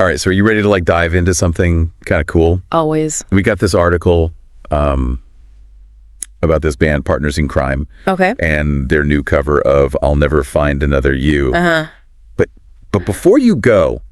All right, so are you ready to like dive into something kind of cool? Always. We got this article about this band, Partners in Crime. Okay. And their new cover of I'll Never Find Another You. Uh-huh. But before you go,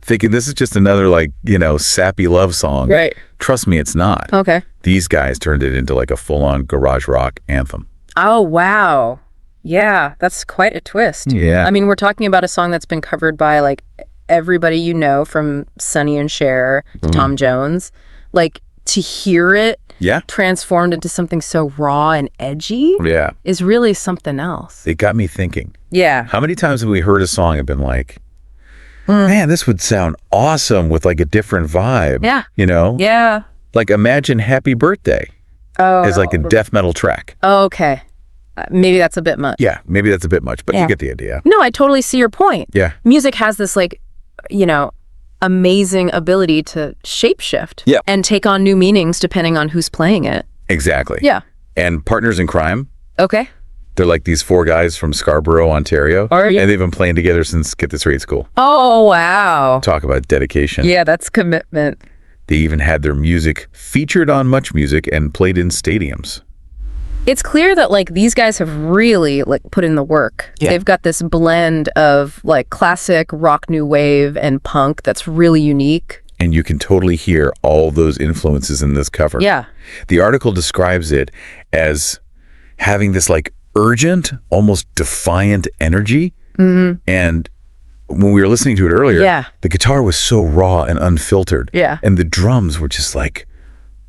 thinking this is just another like, sappy love song. Right. Trust me, it's not. Okay. These guys turned it into like a full-on garage rock anthem. Oh, wow. Yeah, that's quite a twist. Yeah. I mean, we're talking about a song that's been covered by like everybody you know, from Sonny and Cher to Tom Jones. Like, to hear it transformed into something so raw and edgy is really something else. It got me thinking. Yeah. How many times have we heard a song and been like, man, this would sound awesome with like a different vibe. Yeah. Yeah. Like imagine Happy Birthday as like a death metal track. Oh, okay. Maybe that's a bit much. Yeah, maybe that's a bit much, but you get the idea. No, I totally see your point. Yeah. Music has this like, amazing ability to shapeshift and take on new meanings depending on who's playing it. Exactly. Yeah. And Partners in Crime. Okay. They're like these 4 guys from Scarborough, Ontario. And they've been playing together since Get This Right School. Oh, wow. Talk about dedication. Yeah, that's commitment. They even had their music featured on Much Music and played in stadiums. It's clear that like these guys have really like put in the work. Yeah. They've got this blend of like classic rock, new wave, and punk that's really unique. And you can totally hear all those influences in this cover. Yeah. The article describes it as having this like urgent, almost defiant energy. And when we were listening to it earlier, the guitar was so raw and unfiltered. Yeah. And the drums were just like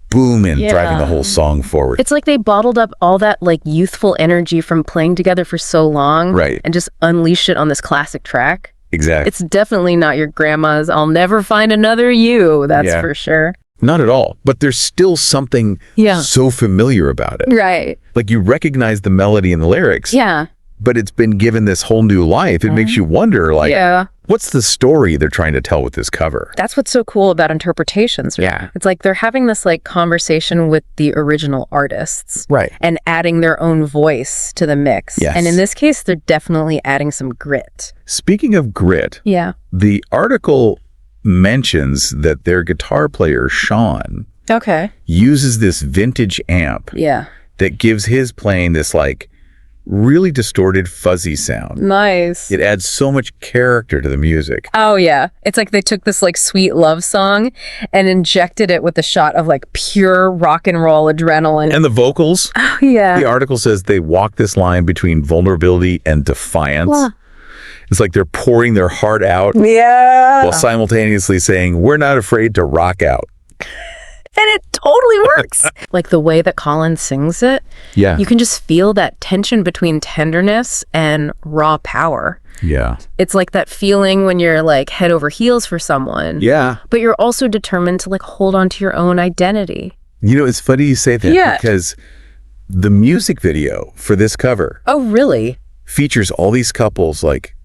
booming, driving the whole song forward. It's like they bottled up all that like youthful energy from playing together for so long. Right. And just unleashed it on this classic track. Exactly. It's definitely not your grandma's I'll Never Find Another You, that's for sure. Not at all. But there's still something so familiar about it. Right. Like you recognize the melody and the lyrics. Yeah. But it's been given this whole new life. It makes you wonder, like, what's the story they're trying to tell with this cover? That's what's so cool about interpretations. Right? Yeah. It's like they're having this like conversation with the original artists. Right. And adding their own voice to the mix. Yes. And in this case, they're definitely adding some grit. Speaking of grit, the article mentions that their guitar player, Sean, uses this vintage amp that gives his playing this like really distorted, fuzzy sound. Nice. It adds so much character to the music. Oh, yeah. It's like they took this like sweet love song and injected it with a shot of like pure rock and roll adrenaline. And the vocals. Oh, yeah. The article says they walk this line between vulnerability and defiance. Wow. It's like they're pouring their heart out while simultaneously saying, we're not afraid to rock out. And it totally works. Like the way that Colin sings it, you can just feel that tension between tenderness and raw power. Yeah. It's like that feeling when you're like head over heels for someone. Yeah. But you're also determined to like hold on to your own identity. It's funny you say that because the music video for this cover features all these couples like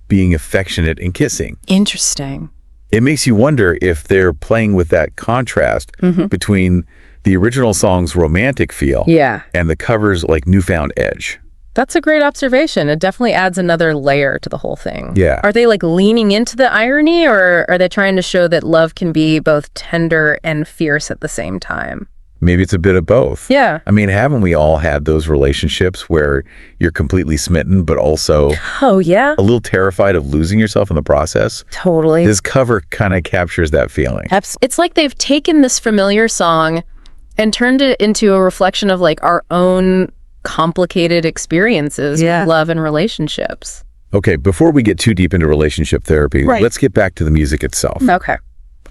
being affectionate and kissing. Interesting. It makes you wonder if they're playing with that contrast between the original song's romantic feel and the cover's like newfound edge. That's a great observation. It definitely adds another layer to the whole thing. Yeah. Are they like leaning into the irony, or are they trying to show that love can be both tender and fierce at the same time? Maybe it's a bit of both. Yeah. I mean, haven't we all had those relationships where you're completely smitten, but also a little terrified of losing yourself in the process? Totally. This cover kind of captures that feeling. It's like they've taken this familiar song and turned it into a reflection of like our own complicated experiences with love and relationships. Okay, before we get too deep into relationship therapy, let's get back to the music itself. Okay.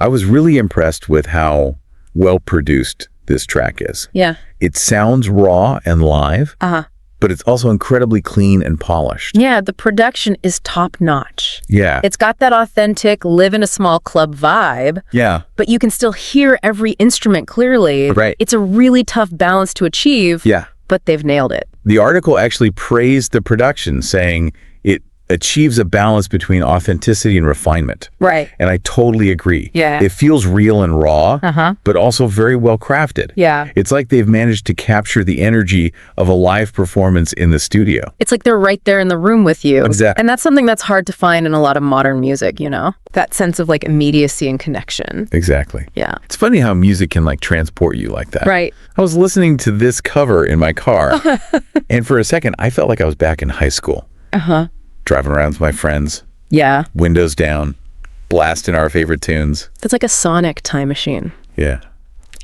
I was really impressed with how well produced this track is. Yeah. It sounds raw and live, but it's also incredibly clean and polished. Yeah, the production is top notch. Yeah. It's got that authentic live in a small club vibe. Yeah. But you can still hear every instrument clearly. Right. It's a really tough balance to achieve. Yeah. But they've nailed it. The article actually praised the production, saying it achieves a balance between authenticity and refinement. Right. And I totally agree. Yeah. It feels real and raw, but also very well crafted. Yeah. It's like they've managed to capture the energy of a live performance in the studio. It's like they're right there in the room with you. Exactly. And that's something that's hard to find in a lot of modern music, you know? That sense of like immediacy and connection. Exactly. Yeah. It's funny how music can like transport you like that. Right. I was listening to this cover in my car, and for a second, I felt like I was back in high school. Driving around with my friends. Yeah. Windows down, blasting our favorite tunes. It's like a sonic time machine. Yeah.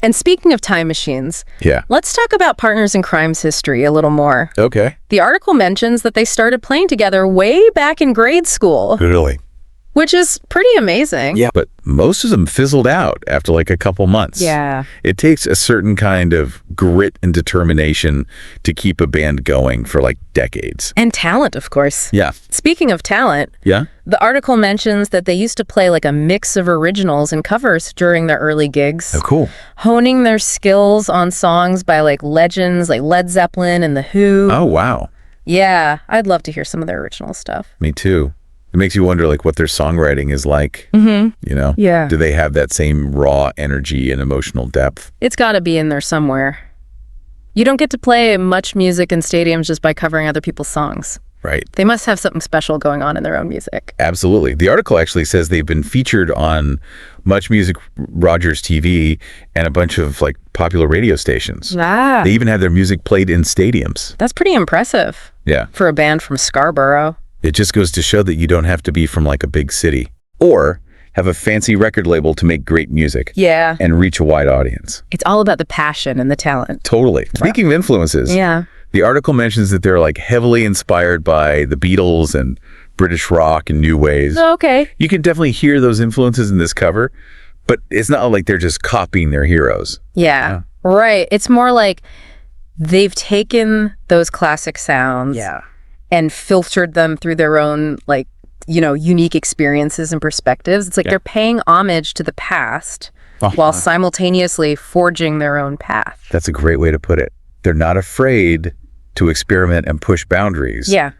And speaking of time machines, yeah, let's talk about Partners in Crime's history a little more. Okay. The article mentions that they started playing together way back in grade school. Really? Which is pretty amazing. Yeah, but most of them fizzled out after like a couple months. Yeah. It takes a certain kind of grit and determination to keep a band going for like decades. And talent, of course. Yeah. Speaking of talent, yeah, the article mentions that they used to play like a mix of originals and covers during their early gigs. Oh, cool. Honing their skills on songs by like legends like Led Zeppelin and The Who. Oh, wow. Yeah, I'd love to hear some of their original stuff. Me too. It makes you wonder like what their songwriting is like, you know? Yeah. Do they have that same raw energy and emotional depth? It's got to be in there somewhere. You don't get to play much music in stadiums just by covering other people's songs. Right. They must have something special going on in their own music. Absolutely. The article actually says they've been featured on Much Music Rogers TV and a bunch of like popular radio stations. Ah. They even have their music played in stadiums. That's pretty impressive. Yeah. For a band from Scarborough. It just goes to show that you don't have to be from like a big city or have a fancy record label to make great music. Yeah. And reach a wide audience. It's all about the passion and the talent. Totally. Speaking of influences, yeah, the article mentions that they're like heavily inspired by the Beatles and British rock and new waves. Okay. You can definitely hear those influences in this cover, but it's not like they're just copying their heroes. Yeah. Right. It's more like they've taken those classic sounds. Yeah. And filtered them through their own, like, you know, unique experiences and perspectives. It's like they're paying homage to the past while simultaneously forging their own path. That's a great way to put it. They're not afraid to experiment and push boundaries. Yeah.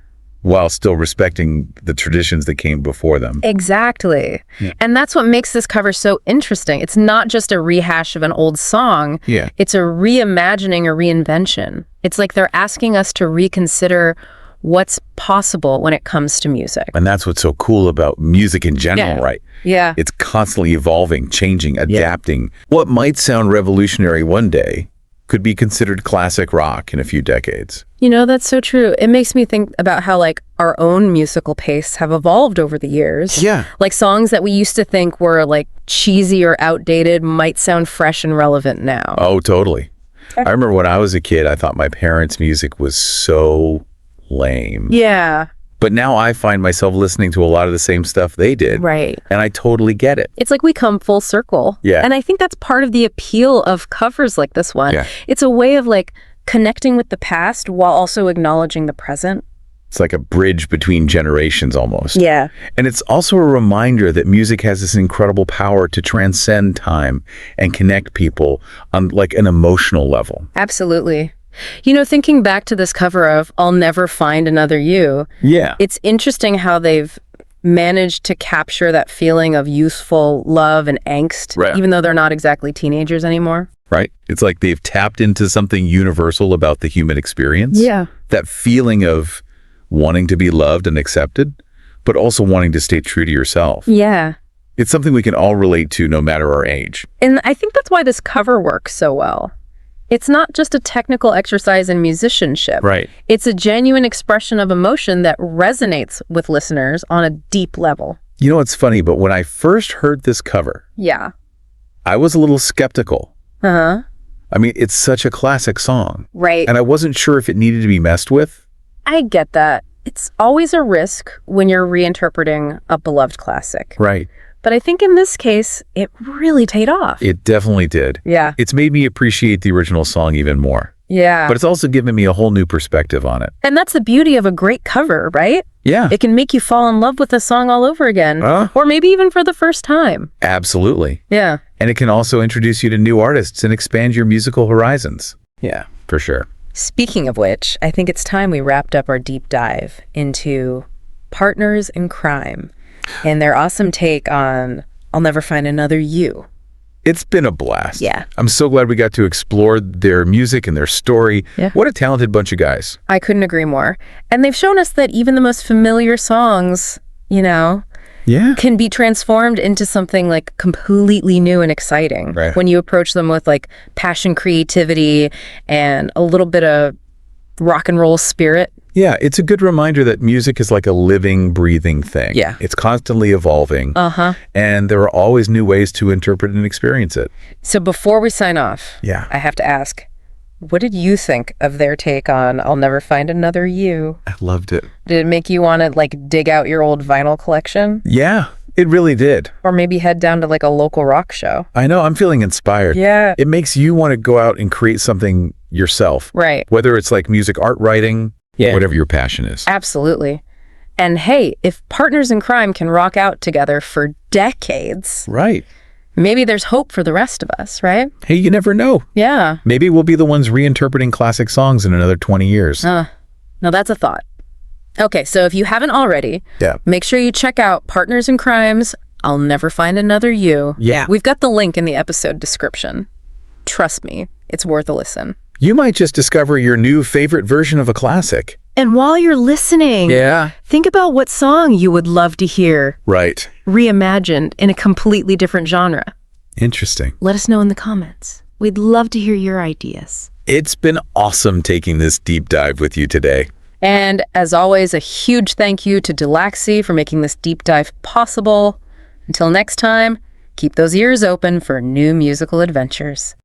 While still respecting the traditions that came before them. Exactly. Yeah. And that's what makes this cover so interesting. It's not just a rehash of an old song. Yeah. It's a reimagining or reinvention. It's like they're asking us to reconsider what's possible when it comes to music. And that's what's so cool about music in general, right? Yeah. It's constantly evolving, changing, adapting. What might sound revolutionary one day could be considered classic rock in a few decades. You know, that's so true. It makes me think about how like our own musical tastes have evolved over the years. Yeah. Like songs that we used to think were like cheesy or outdated might sound fresh and relevant now. Oh, totally. I remember when I was a kid, I thought my parents' music was so lame. Yeah. But now I find myself listening to a lot of the same stuff they did. Right. And I totally get it. It's like we come full circle. Yeah. And I think that's part of the appeal of covers like this one. Yeah. It's a way of like connecting with the past while also acknowledging the present. It's like a bridge between generations almost. Yeah. And it's also a reminder that music has this incredible power to transcend time and connect people on like an emotional level. Absolutely. You know, thinking back to this cover of I'll Never Find Another You, it's interesting how they've managed to capture that feeling of youthful love and angst, even though they're not exactly teenagers anymore. Right? It's like they've tapped into something universal about the human experience. Yeah. That feeling of wanting to be loved and accepted, but also wanting to stay true to yourself. Yeah. It's something we can all relate to no matter our age. And I think that's why this cover works so well. It's not just a technical exercise in musicianship. Right. It's a genuine expression of emotion that resonates with listeners on a deep level. You know what's funny, but when I first heard this cover, I was a little skeptical. I mean, it's such a classic song. Right. And I wasn't sure if it needed to be messed with. I get that. It's always a risk when you're reinterpreting a beloved classic. Right. But I think in this case, it really paid off. It definitely did. Yeah. It's made me appreciate the original song even more. Yeah. But it's also given me a whole new perspective on it. And that's the beauty of a great cover, right? Yeah. It can make you fall in love with a song all over again. Or maybe even for the first time. Absolutely. Yeah. And it can also introduce you to new artists and expand your musical horizons. Yeah, for sure. Speaking of which, I think it's time we wrapped up our deep dive into Partners in Crime and their awesome take on I'll Never Find Another You. It's been a blast. Yeah. I'm so glad we got to explore their music and their story. Yeah. What a talented bunch of guys. I couldn't agree more. And they've shown us that even the most familiar songs, can be transformed into something like completely new and exciting. Right. When you approach them with like passion, creativity, and a little bit of rock and roll spirit. Yeah, it's a good reminder that music is like a living, breathing thing. Yeah. It's constantly evolving. And there are always new ways to interpret and experience it. So before we sign off, I have to ask, what did you think of their take on I'll Never Find Another You? I loved it. Did it make you want to like dig out your old vinyl collection? Yeah, it really did. Or maybe head down to like a local rock show? I know, I'm feeling inspired. Yeah. It makes you want to go out and create something yourself. Right. Whether it's like music, art, writing, whatever your passion is. Absolutely. And hey, if partners in crime can rock out together for decades, right, maybe there's hope for the rest of us, right? Hey, you never know. Yeah. Maybe we'll be the ones reinterpreting classic songs in another 20 years. Now that's a thought. Okay, so if you haven't already, make sure you check out Partners in Crime's I'll Never Find Another You. Yeah. We've got the link in the episode description. Trust me, it's worth a listen. You might just discover your new favorite version of a classic. And while you're listening, think about what song you would love to hear. Right. Reimagined in a completely different genre. Interesting. Let us know in the comments. We'd love to hear your ideas. It's been awesome taking this deep dive with you today. And as always, a huge thank you to Dulaxi for making this deep dive possible. Until next time, keep those ears open for new musical adventures.